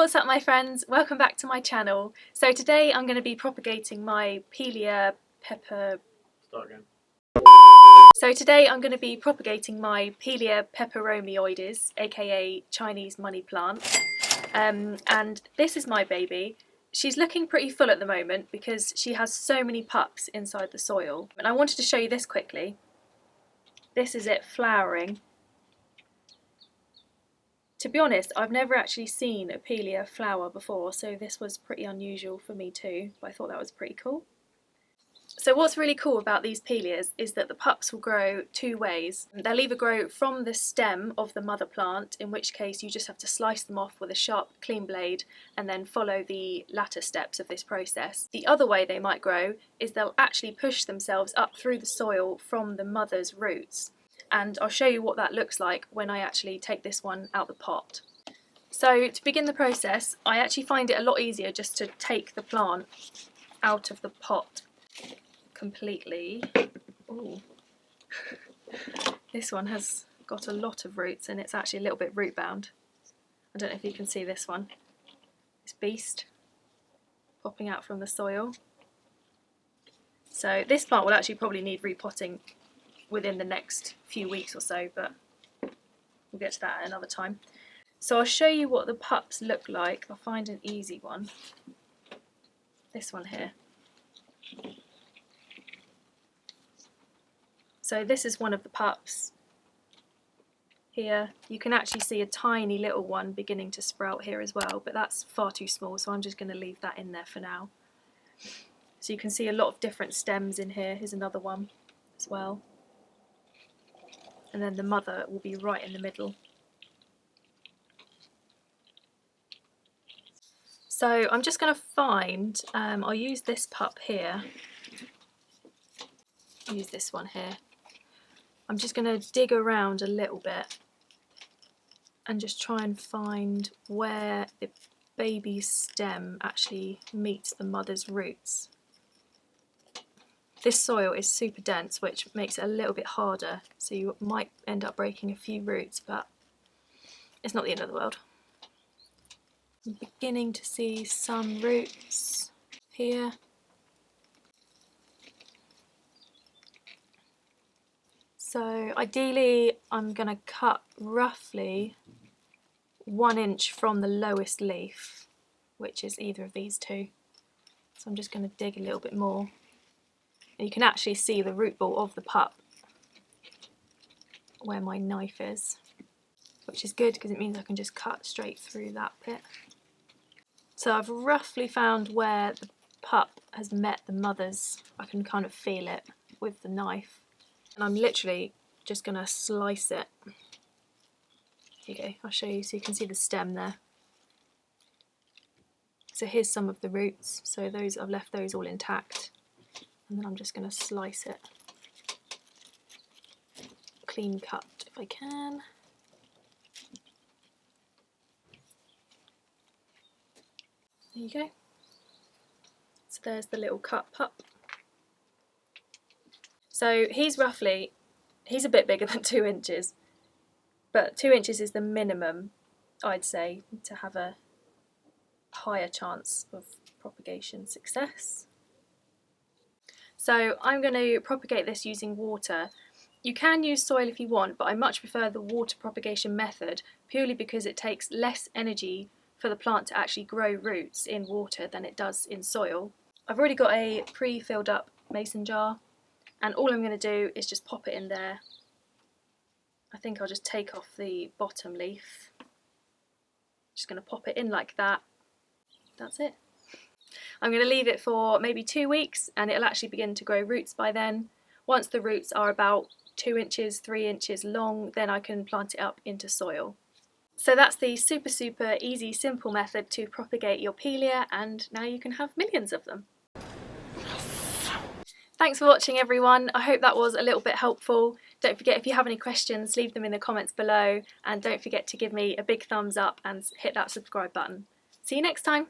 What's up my friends, welcome back to my channel. So today I'm going to be propagating my Pilea Peperomioides, aka Chinese money plant. And this is my baby. She's looking pretty full at the moment because she has so many pups inside the soil. And I wanted to show you this quickly. This is it flowering. To be honest, I've never actually seen a Pilea flower before, so this was pretty unusual for me too, but I thought that was pretty cool. So what's really cool about these Pileas is that the pups will grow two ways. They'll either grow from the stem of the mother plant, in which case you just have to slice them off with a sharp, clean blade and then follow the latter steps of this process. The other way they might grow is they'll actually push themselves up through the soil from the mother's roots. And I'll show you what that looks like when I actually take this one out the pot. So to begin the process, I actually find it a lot easier just to take the plant out of the pot completely. Ooh. This one has got a lot of roots and it's actually a little bit root bound. I don't know if you can see this one. This beast popping out from the soil. So this plant will actually probably need repotting within the next few weeks or so, but we'll get to that at another time. So I'll show you what the pups look like. I'll find an easy one. This one here. So this is one of the pups. Here you can actually see a tiny little one beginning to sprout here as well, but that's far too small, so I'm just going to leave that in there for now. So you can see a lot of different stems in here. Here's another one as well. And then the mother will be right in the middle. So I'm just going to find, I'll use this pup here, use this one here. I'm just going to dig around a little bit and just try and find where the baby's stem actually meets the mother's roots. This soil is super dense, which makes it a little bit harder, so you might end up breaking a few roots, but it's not the end of the world. I'm beginning to see some roots here. So ideally I'm going to cut roughly 1 inch from the lowest leaf, which is either of these two. So I'm just going to dig a little bit more. And you can actually see the root ball of the pup where my knife is, which is good because it means I can just cut straight through that bit. So I've roughly found where the pup has met the mother's. I can kind of feel it with the knife. And I'm literally just going to slice it. Here you go, I'll show you so you can see the stem there. So here's some of the roots. So those, I've left those all intact. And then I'm just going to slice it. Clean cut if I can. There you go. So there's the little cut pup. So he's a bit bigger than 2 inches, but 2 inches is the minimum, I'd say, to have a higher chance of propagation success. So I'm going to propagate this using water. You can use soil if you want, but I much prefer the water propagation method purely because it takes less energy for the plant to actually grow roots in water than it does in soil. I've already got a pre-filled up mason jar, and all I'm going to do is just pop it in there. I think I'll just take off the bottom leaf. Just going to pop it in like that. That's it. I'm going to leave it for maybe 2 weeks and it'll actually begin to grow roots by then. Once the roots are about 2 inches, 3 inches long, then I can plant it up into soil. So that's the super easy, simple method to propagate your Pilea, and now you can have millions of them. Thanks for watching everyone. I hope that was a little bit helpful. Don't forget, if you have any questions, leave them in the comments below, and don't forget to give me a big thumbs up and hit that subscribe button. See you next time.